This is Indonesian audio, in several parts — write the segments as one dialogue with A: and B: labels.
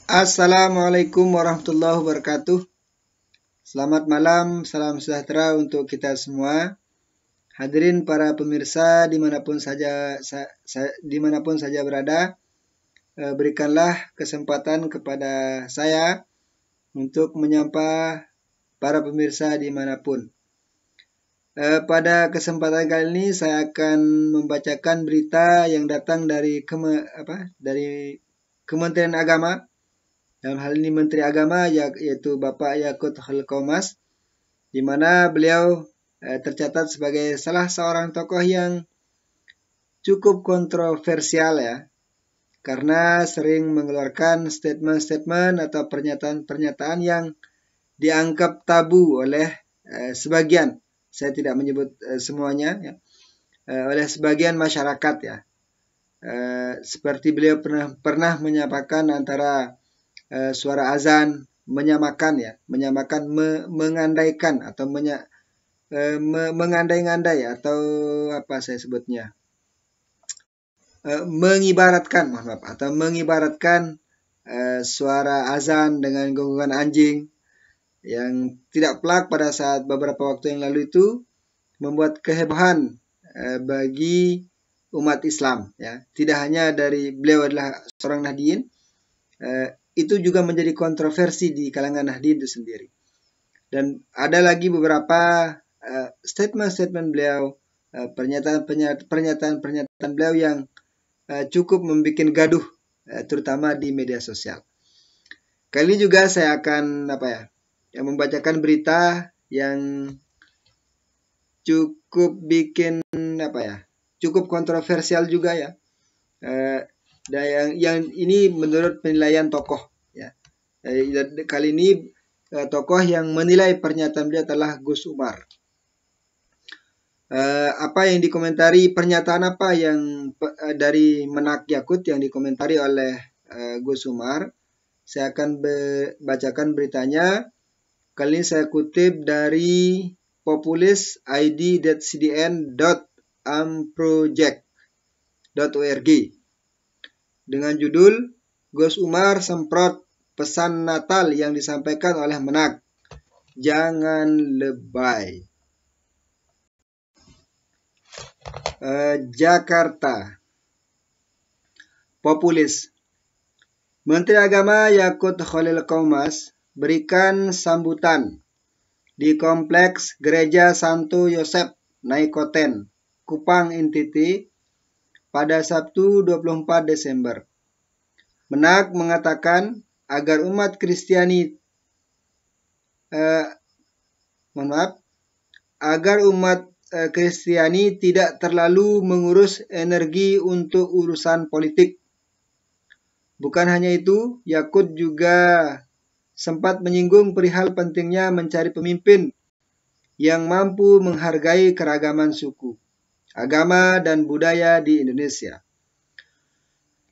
A: Assalamualaikum warahmatullahi wabarakatuh. Selamat malam, salam sejahtera untuk kita semua. Hadirin para pemirsa dimanapun saja berada, berikanlah kesempatan kepada saya untuk menyapa para pemirsa dimanapun. Pada kesempatan kali ini saya akan membacakan berita yang datang dari Kementerian Agama. Dalam hal ini Menteri Agama yaitu Bapak Yakut Khalil Qomas, di mana beliau tercatat sebagai salah seorang tokoh yang cukup kontroversial ya, karena sering mengeluarkan statement-statement atau pernyataan-pernyataan yang dianggap tabu oleh sebagian, saya tidak menyebut semuanya ya, oleh sebagian masyarakat ya. Seperti beliau pernah menyampaikan antara suara azan mengandaikan atau mengandai-ngandai atau apa saya sebutnya, mengibaratkan suara azan dengan gonggongan anjing yang tidak pelak pada saat beberapa waktu yang lalu itu membuat kehebohan bagi umat Islam ya. Tidak hanya dari beliau adalah seorang Nahdien, itu juga menjadi kontroversi di kalangan Nahdien itu sendiri. Dan ada lagi beberapa statement-statement beliau, pernyataan beliau yang cukup membuat gaduh, terutama di media sosial. Kali ini juga saya akan membacakan berita yang cukup cukup kontroversial juga ya. Dan yang ini menurut penilaian tokoh ya. Kali ini tokoh yang menilai pernyataan beliau adalah Gus Umar. Apa yang dikomentari, pernyataan apa yang dari Menak Yakut yang dikomentari oleh Gus Umar, saya akan bacakan beritanya. Kali ini saya kutip dari populisid.cdn.amproject.org dengan judul Gus Umar semprot pesan Natal yang disampaikan oleh Menak, jangan lebay. Jakarta. Populis. Menteri Agama Yakut Khalil Qomas berikan sambutan di Kompleks Gereja Santo Yosep Naikoten, Kupang, NTT pada Sabtu 24 Desember. Menak mengatakan agar umat Kristiani tidak terlalu mengurus energi untuk urusan politik. Bukan hanya itu, Yakut juga sempat menyinggung perihal pentingnya mencari pemimpin yang mampu menghargai keragaman suku, agama, dan budaya di Indonesia.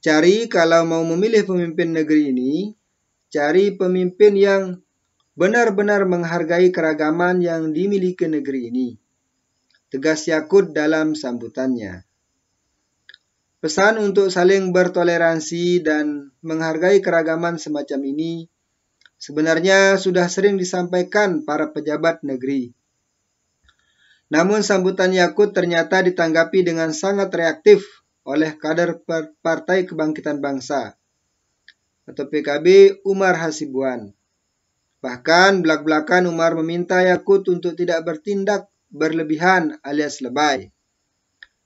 A: Kalau mau memilih pemimpin negeri ini, cari pemimpin yang benar-benar menghargai keragaman yang dimiliki negeri ini, tegas Yakut dalam sambutannya. Pesan untuk saling bertoleransi dan menghargai keragaman semacam ini sebenarnya sudah sering disampaikan para pejabat negeri. Namun sambutan Yakut ternyata ditanggapi dengan sangat reaktif oleh kader Partai Kebangkitan Bangsa atau PKB Umar Hasibuan. Bahkan belak-belakan Umar meminta Yakut untuk tidak bertindak berlebihan alias lebay.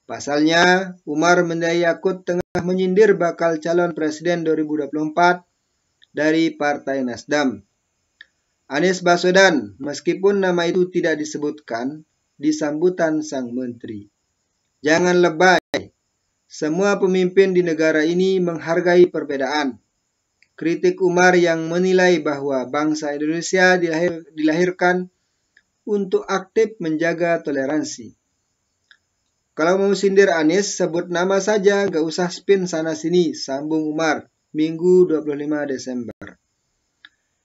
A: Pasalnya, Umar menilai Yakut tengah menyindir bakal calon presiden 2024 dari Partai Nasdem, Anies Baswedan, meskipun nama itu tidak disebutkan di sambutan sang menteri. Jangan lebay. Semua pemimpin di negara ini menghargai perbedaan. Kritik Umar yang menilai bahwa bangsa Indonesia dilahirkan untuk aktif menjaga toleransi. Kalau mau sindir Anies, sebut nama saja, gak usah spin sana-sini, sambung Umar, Minggu 25 Desember.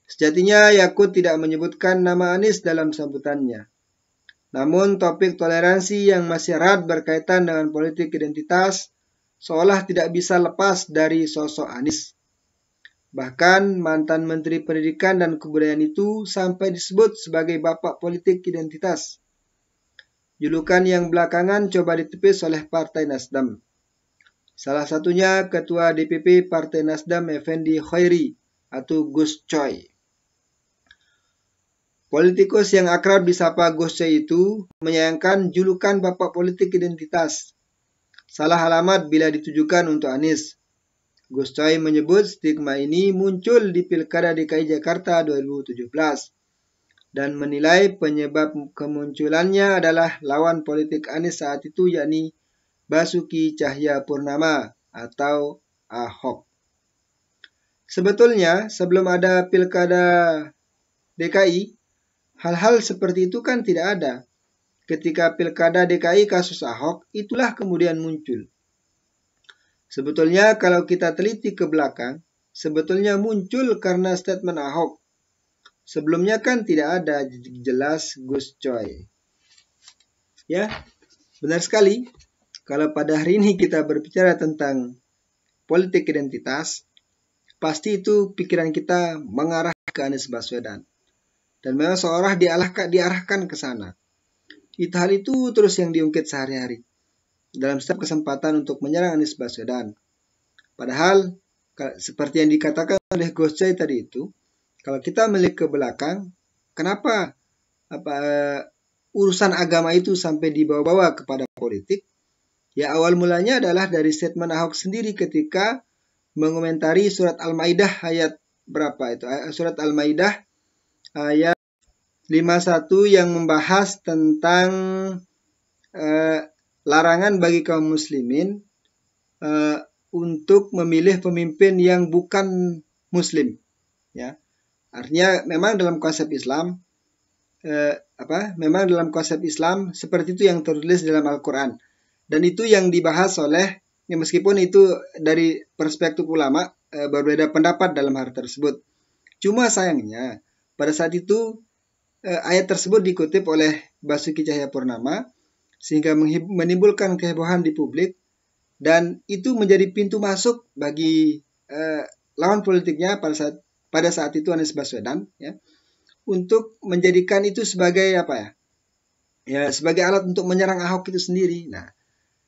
A: Sejatinya Yakut tidak menyebutkan nama Anies dalam sambutannya. Namun topik toleransi yang masih erat berkaitan dengan politik identitas seolah tidak bisa lepas dari sosok Anies. Bahkan mantan Menteri Pendidikan dan Kebudayaan itu sampai disebut sebagai bapak politik identitas. Julukan yang belakangan coba ditepis oleh Partai Nasdem. Salah satunya Ketua DPP Partai Nasdem Effendi Khairi atau Gus Coy. Politikus yang akrab disapa Gus Coy itu menyayangkan julukan bapak politik identitas. Salah alamat bila ditujukan untuk Anies. Gus Coy menyebut stigma ini muncul di Pilkada DKI Jakarta 2017 dan menilai penyebab kemunculannya adalah lawan politik Anies saat itu yakni Basuki Cahayapurnama atau Ahok. Sebetulnya sebelum ada Pilkada DKI, hal-hal seperti itu kan tidak ada. Ketika Pilkada DKI kasus Ahok, itulah kemudian muncul. Sebetulnya kalau kita teliti ke belakang, sebetulnya muncul karena statement Ahok. Sebelumnya kan tidak ada jelas Gus Coy. Ya, benar sekali. Kalau pada hari ini kita berbicara tentang politik identitas, pasti itu pikiran kita mengarah ke Anies Baswedan. Dan memang seolah diarahkan ke sana. Hal itu terus yang diungkit sehari-hari dalam setiap kesempatan untuk menyerang Anies Baswedan. Padahal seperti yang dikatakan oleh Gus Coy tadi itu, kalau kita melihat ke belakang, kenapa urusan agama itu sampai dibawa-bawa kepada politik? Ya awal mulanya adalah dari statement Ahok sendiri ketika mengomentari surat Al-Maidah ayat berapa itu? Surat Al-Maidah ayat 51 yang membahas tentang larangan bagi kaum muslimin untuk memilih pemimpin yang bukan muslim, ya. Artinya memang dalam konsep Islam seperti itu yang tertulis dalam Al-Qur'an. Dan itu yang dibahas oleh, ya meskipun itu dari perspektif ulama berbeda pendapat dalam hal tersebut. Cuma sayangnya pada saat itu ayat tersebut dikutip oleh Basuki Cahayapurnama sehingga menimbulkan kehebohan di publik, dan itu menjadi pintu masuk bagi lawan politiknya pada saat itu Anies Baswedan, ya, untuk menjadikan itu sebagai sebagai alat untuk menyerang Ahok itu sendiri. Nah,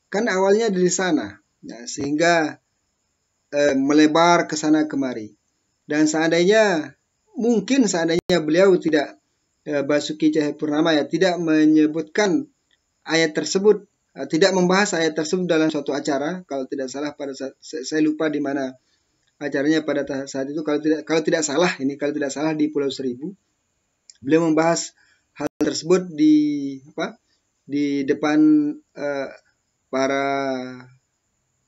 A: kan awalnya dari sana, ya, sehingga melebar ke sana kemari. Dan seandainya beliau tidak Basuki Cahayapurnama tidak menyebutkan ayat tersebut, tidak membahas ayat tersebut dalam suatu acara, kalau tidak salah pada saat, saya lupa di mana acaranya pada saat itu, kalau tidak salah di Pulau Seribu, beliau membahas hal tersebut di depan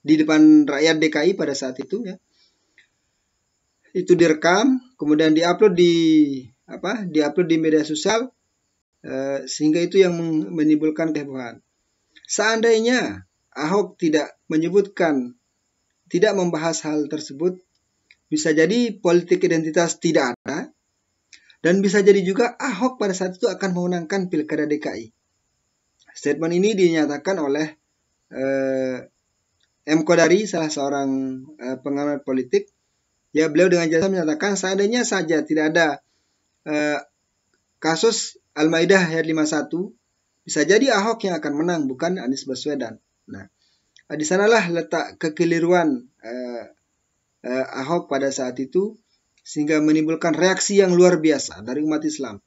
A: di depan rakyat DKI pada saat itu, ya. Itu direkam, kemudian diupload di media sosial, sehingga itu yang menimbulkan kehebohan. Seandainya Ahok tidak membahas hal tersebut, bisa jadi politik identitas tidak ada, dan bisa jadi juga Ahok pada saat itu akan memenangkan Pilkada DKI. Statement ini dinyatakan oleh M. Kodari, salah seorang pengamat politik. Ya, beliau dengan jelas menyatakan seandainya saja tidak ada kasus Al-Maidah ayat 51, bisa jadi Ahok yang akan menang, bukan Anies Baswedan. Nah, di sanalah letak kekeliruan Ahok pada saat itu, sehingga menimbulkan reaksi yang luar biasa dari umat Islam.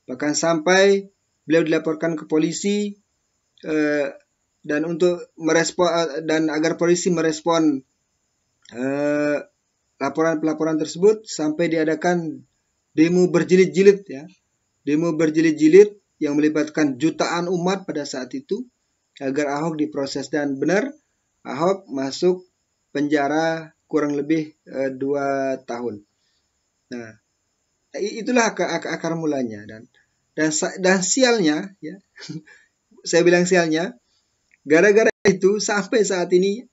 A: Bahkan sampai beliau dilaporkan ke polisi, dan untuk merespon dan agar polisi merespon laporan tersebut, sampai diadakan demo berjilid-jilid, ya. Demo berjilid-jilid yang melibatkan jutaan umat pada saat itu agar Ahok diproses, dan benar Ahok masuk penjara kurang lebih 2 tahun. Nah, itulah akar mulanya, dan sialnya, ya. Saya bilang sialnya, gara-gara itu sampai saat ini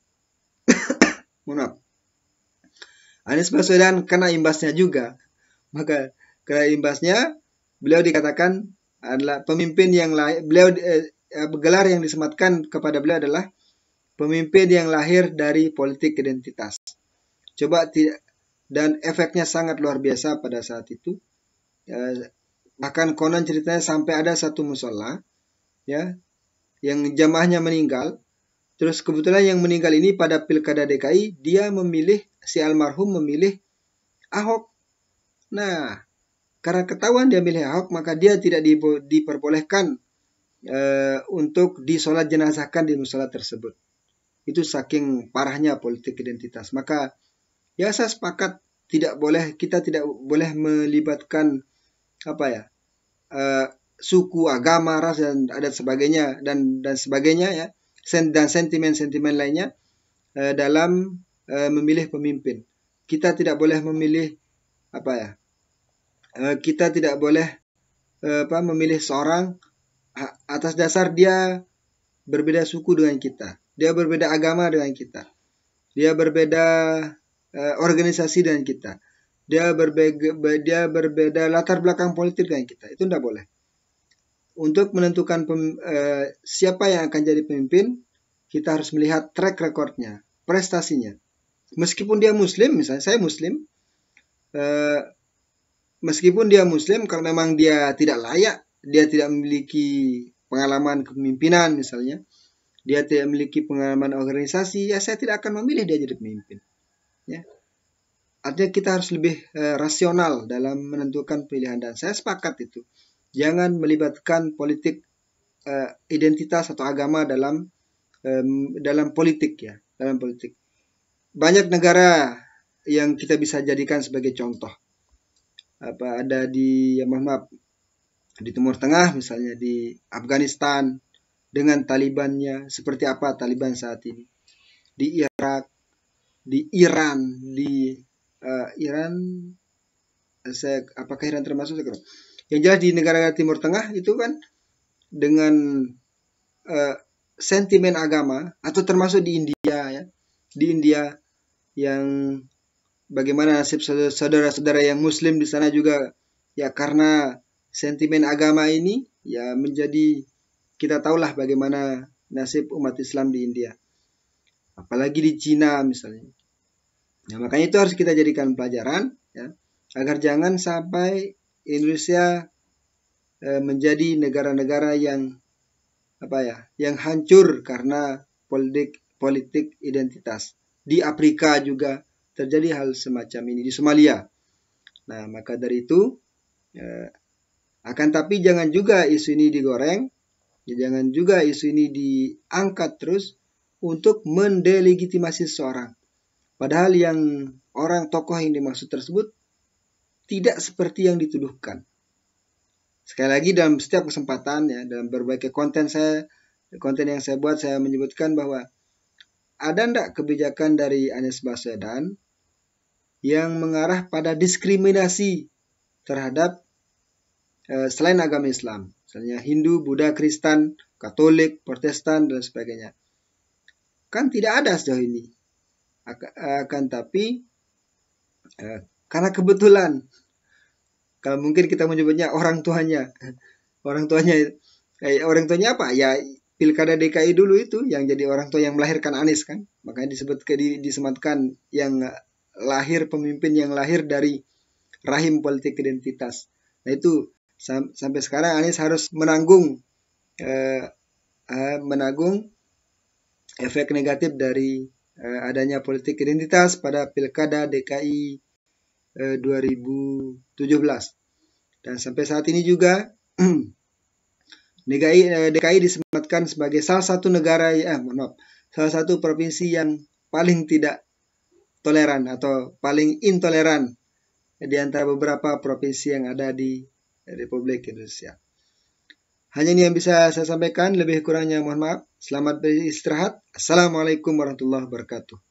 A: Anies Baswedan kena imbasnya juga. Maka kena imbasnya, beliau dikatakan adalah pemimpin yang gelar yang disematkan kepada beliau adalah pemimpin yang lahir dari politik identitas. Coba dan efeknya sangat luar biasa pada saat itu. Bahkan konon ceritanya sampai ada satu musola ya yang jamaahnya meninggal. Terus kebetulan yang meninggal ini pada Pilkada DKI, dia memilih, si almarhum memilih Ahok. Nah, karena ketahuan dia milih Ahok, maka dia tidak diperbolehkan untuk disolat jenazahkan di musola tersebut. Itu saking parahnya politik identitas. Maka ya saya sepakat kita tidak boleh melibatkan suku, agama, ras dan adat sebagainya dan sebagainya ya. Dan sentimen-sentimen lainnya dalam memilih pemimpin. Kita tidak boleh memilih kita tidak boleh memilih seorang atas dasar dia berbeda suku dengan kita, dia berbeda agama dengan kita, dia berbeda organisasi dengan kita, dia berbeda latar belakang politik dengan kita. Itu tidak boleh. Untuk menentukan siapa yang akan jadi pemimpin, kita harus melihat track recordnya, prestasinya. Meskipun dia Muslim, misalnya saya Muslim, meskipun dia Muslim, kalau memang dia tidak layak, dia tidak memiliki pengalaman kepemimpinan misalnya, dia tidak memiliki pengalaman organisasi, ya saya tidak akan memilih dia jadi pemimpin. Ya. Artinya kita harus lebih rasional dalam menentukan pilihan, dan saya sepakat itu. Jangan melibatkan politik identitas atau agama dalam politik ya, dalam politik. Banyak negara yang kita bisa jadikan sebagai contoh. Ada di di Timur Tengah misalnya, di Afghanistan dengan Talibannya, seperti apa Taliban saat ini. Di Irak, di Iran, apakah Iran termasuk sekarang? Yang jelas di negara Timur Tengah itu kan dengan sentimen agama, atau termasuk di India ya, di India yang bagaimana nasib saudara-saudara yang Muslim di sana juga ya, karena sentimen agama ini ya menjadi, kita tahulah bagaimana nasib umat Islam di India, apalagi di Cina misalnya. Nah, makanya itu harus kita jadikan pelajaran ya, agar jangan sampai Indonesia menjadi negara-negara yang yang hancur karena politik identitas. Di Afrika juga terjadi hal semacam ini, di Somalia. Nah, maka dari itu akan tapi jangan juga isu ini digoreng, jangan juga isu ini diangkat terus untuk mendelegitimasi seseorang. Padahal yang orang tokoh yang dimaksud tersebut tidak seperti yang dituduhkan. Sekali lagi, dalam setiap kesempatan ya, dalam berbagai konten yang saya buat, saya menyebutkan bahwa ada enggak kebijakan dari Anies Baswedan yang mengarah pada diskriminasi terhadap selain agama Islam, misalnya Hindu, Buddha, Kristen, Katolik, Protestan dan sebagainya. Kan tidak ada sejauh ini. Akan tapi karena kebetulan, kalau mungkin kita menyebutnya orang tuanya apa ya, Pilkada DKI dulu itu yang jadi orang tua yang melahirkan Anies kan, makanya disematkan yang lahir, pemimpin yang lahir dari rahim politik identitas. Nah itu sampai sekarang Anies harus menanggung efek negatif dari adanya politik identitas pada Pilkada DKI 2017. Dan sampai saat ini juga DKI disematkan sebagai salah satu salah satu provinsi yang paling tidak toleran atau paling intoleran di antara beberapa provinsi yang ada di Republik Indonesia. Hanya ini yang bisa saya sampaikan, lebih kurangnya mohon maaf. Selamat beristirahat. Assalamualaikum warahmatullahi wabarakatuh.